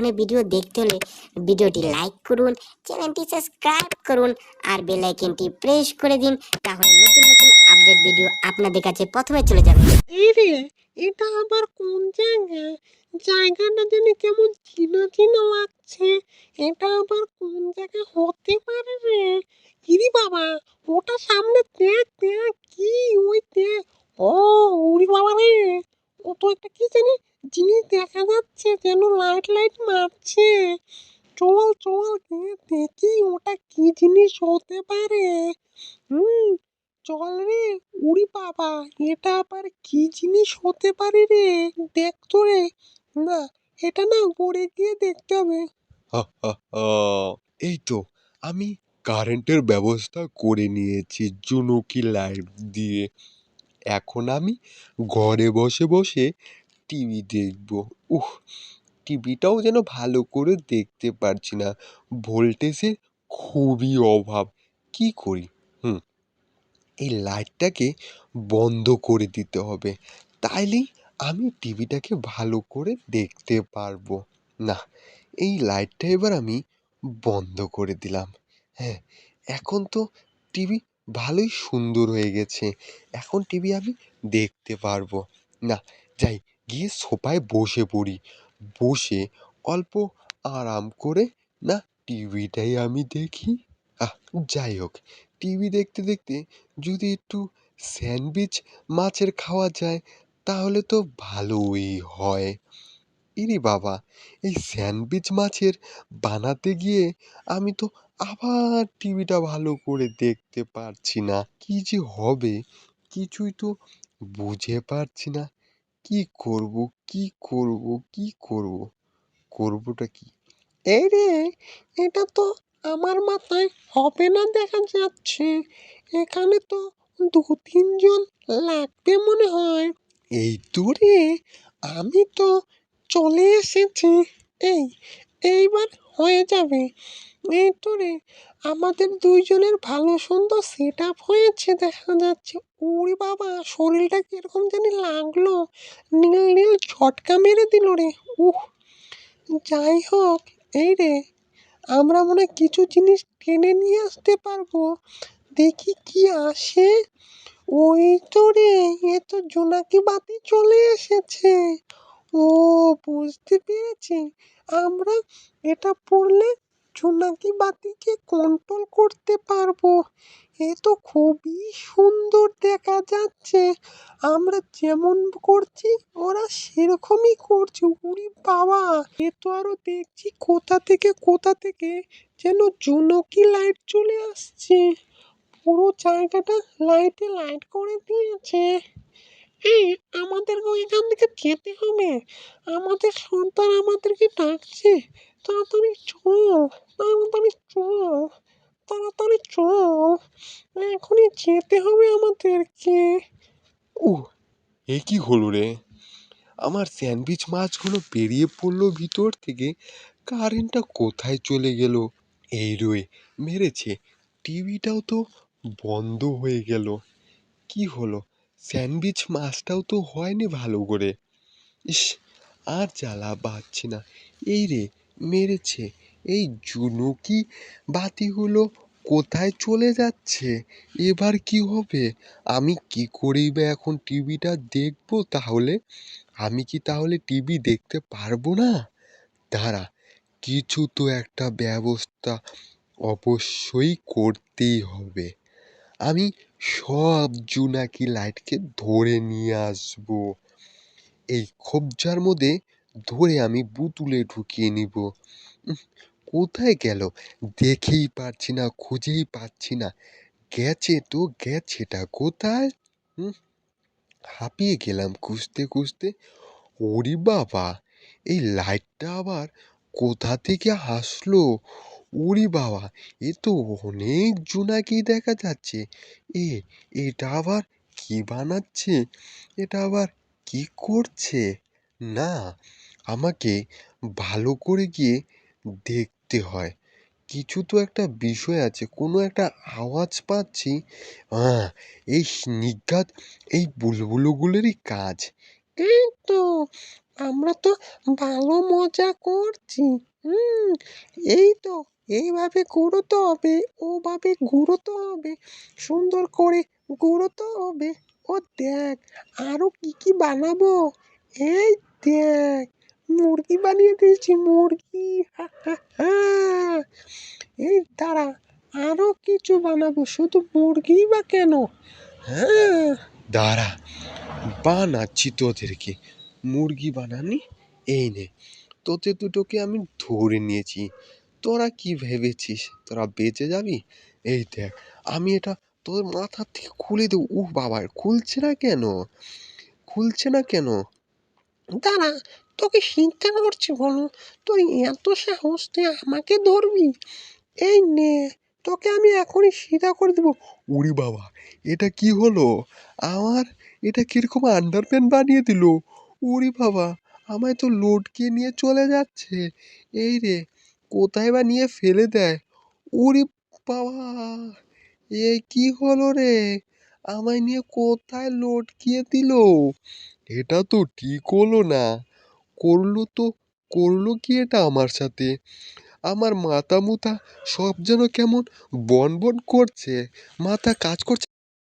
ধরনের ভিডিও দেখতে হলে ভিডিওটি লাইক করুন, চ্যানেলটি সাবস্ক্রাইব করুন আর বেল আইকনটি প্রেস করে দিন। তাহলে নতুন নতুন আপডেট ভিডিও আপনাদের কাছে প্রথমে চলে যাবে। এই রে, এটা আবার কোন জায়গা? জায়গাটা যেন কেমন চেনা চেনা লাগছে। এটা আবার কোন জায়গা হতে পারে রে? ইরি বাবা, ওটা সামনে দেখ দেখ, কি ওই দেখ। ও উরি বাবা রে, ও তো একটা কি জানি জিনিস দেখা যাচ্ছে, যেন লাইট লাইট মারছে। চল চল গিয়ে দেখি ওটা কি জিনিস হতে পারে। হুম, চল রে। উরি বাবা, এটা আবার কি জিনিস হতে পারে রে? দেখ তো রে। না, এটা না গড়ে গিয়ে দেখতে হবে। হা হা হা। এই তো আমি কারেন্টের ব্যবস্থা করে নিয়েছি জুনুকি লাইট দিয়ে। এখন আমি ঘরে বসে বসে টিভি দেখব। উহ, টিভিটাও যেন ভালো করে দেখতে পারছি না, ভোল্টেজের খুবই অভাব। কি করি? এই লাইটটাকে বন্ধ করে দিতে হবে, তাইলেই আমি টিভিটাকে ভালো করে দেখতে পারবো। না, এই লাইটটা এবার আমি বন্ধ করে দিলাম। হ্যাঁ, এখন তো টিভি ভালোই সুন্দর হয়ে গেছে। এখন টিভি আমি দেখতে পারবো। না, যাই গিয়ে সোফায় বসে পড়ি। বসে অল্প আরাম করে না টিভিটাই আমি দেখি। আহ, যাই হোক, টিভি দেখতে দেখতে যদি একটু স্যান্ডউইচ মাছের খাওয়া যায় তাহলে তো ভালোই হয়। ইরে বাবা, এই স্যান্ডউইচ মাছের বানাতে গিয়ে আমি তো আবার টিভিটা ভালো করে দেখতে পারছি না। কি যে হবে কিছুই তো বুঝে পারছি না। কি করব, কি করব, কি করব, করবোটা কি? এই রে, এটা তো আমার মাথায় হবে না দেখা যাচ্ছে। এখানে তো 2-3 জন লাগবে মনে হয়। এই তো রে, আমি তো চলে এসেছি। এই, এইবার হয়ে যাবে। এই তো রে, আমাদের 2জনের ভালো সুন্দর সেট আপ হয়েছে দেখা যাচ্ছে। ওরে বাবা, শরীরটা কিরকম জানি লাগলো, নীল নীল ঝটকা মেরে দিল রে। উহ, যাই হোক, এই রে, আমরা মনে হয় কিছু জিনিস টেনে নিয়ে আসতে পারবো। দেখি কি আসে। ওই তো রে, এ তো জোনাকি বাতি চলে এসেছে। ও, বুঝতে পেরেছি। আমরা এটা পড়লে জোনাকি বাতিকে কন্ট্রোল করতে পারবো। এ তো খুবই সুন্দর দেখা যাচ্ছে। আমরা যেমন করছি ওরা সেরকমই করছে। উরি বাবা, এ তো আরো দেখছি কোথা থেকে যেন জোনাকি লাইট চলে আসছে। পুরো জায়গাটা লাইটে লাইট করে দিয়েছে। এই, আমাদেরকে ওইখান থেকে যেতে হবে। আমাদের সন্তান আমাদেরকে ডাকছে। তাড়াতাড়ি চল, তাড়াতাড়ি চল, তাড়াতাড়ি চল। এখনই যেতে হবে আমাদেরকে। উহ, এ কি হলো রে? আমার স্যান্ডউইচ মাছগুলো বেরিয়ে পড়লো ভিতর থেকে। কারেন্টটা কোথায় চলে গেল? এই রে, মেরেছে। টিভিটাও তো বন্ধ হয়ে গেল। কি হলো? স্যান্ডউইচ মাছটাও তো হয়নি ভালো করে। ইস, আর জ্বালা বাড়ছি না। এই রে, মেরেছে। এই জুনুকি বাতিগুলো কোথায় চলে যাচ্ছে? এবার কি হবে? আমি কি করেই বা এখন টিভিটা দেখবো তাহলে? আমি কি তাহলে টিভি দেখতে পারবো না? দাঁড়া, কিছু তো একটা ব্যবস্থা অবশ্যই করতেই হবে। আমি সব জোনাকি লাইটকে ধরে নিয়ে আসবো। এই খোপজার মধ্যে ধরে আমি বোতলে ঢুকিয়ে নিব। কোথায় গেল? দেখেই পাচ্ছি না, খুঁজেই পাচ্ছি না। গেছে তো গেছেটা কোথায়? হুম, হাঁপিয়ে গেলাম খুঁজতে খুঁজতে। ওরে বাবা, এই লাইটটা আবার কোথা থেকে আসলো? ওরে বাবা, এ তো অনেক জোনাকি দেখা যাচ্ছে। এ, এটা আবার কি বানাচ্ছে? এটা আবার কি করছে? না, আমাকে ভালো করে গিয়ে দেখতে হয়। কিছু তো একটা বিষয় আছে, কোনো একটা আওয়াজ পাচ্ছি। এই নির্ঘাত এই বুলবুলগুলোরই কাজ। এই তো, আমরা তো ভালো মজা করছি। হুম, এই তো এইভাবে ঘুরোতে হবে, ওভাবে ঘুরোতে হবে, সুন্দর করে ঘুরোতে হবে। ও দেখ, আরো কি কি বানাবো। এই দেখ, মুরগি বানিয়ে দিয়েছি, মুরগি। হা হা হা। এই দাঁড়া, আরো কিছু বানাবো, শুধু মুরগি বা কেন? হ্যাঁ, দাঁড়া, বানাচ্ছি তোদেরকে। মুরগি বানানি, এই নে, তোদের দুটোকে আমি ধরে নিয়েছি। তোরা কি ভেবেছিস তোরা বেঁচে যাবি? এই দেখ, আমি এটা তোর মাথার থেকে খুলে দেবো। উহ বাবা, খুলছে না কেন? খুলছে না কেন? দাঁড়া, তোকে শিক্ষা করছি বলো, তোর এত সাহস তুই আমাকে ধরবি? এই নে, তোকে আমি এখনই সিধা করে দেবো। উরি বাবা, এটা কি হলো? আমার এটা কিরকম আন্ডারপ্যান্ট বানিয়ে দিল! উরি বাবা, আমায় তো লটকে নিয়ে চলে যাচ্ছে। এই রে, কোথায় বা নিয়ে ফেলে দেয়! উরি বাবা, এ কি হলো রে? আমায় নিয়ে কোথায় লটকিয়ে দিল! এটা তো ঠিক হলো না। করলো তো, করলো কি এটা আমার সাথে? আমার মাথা মুথা সব যেন কেমন বন বন করছে, মাথা কাজ করছে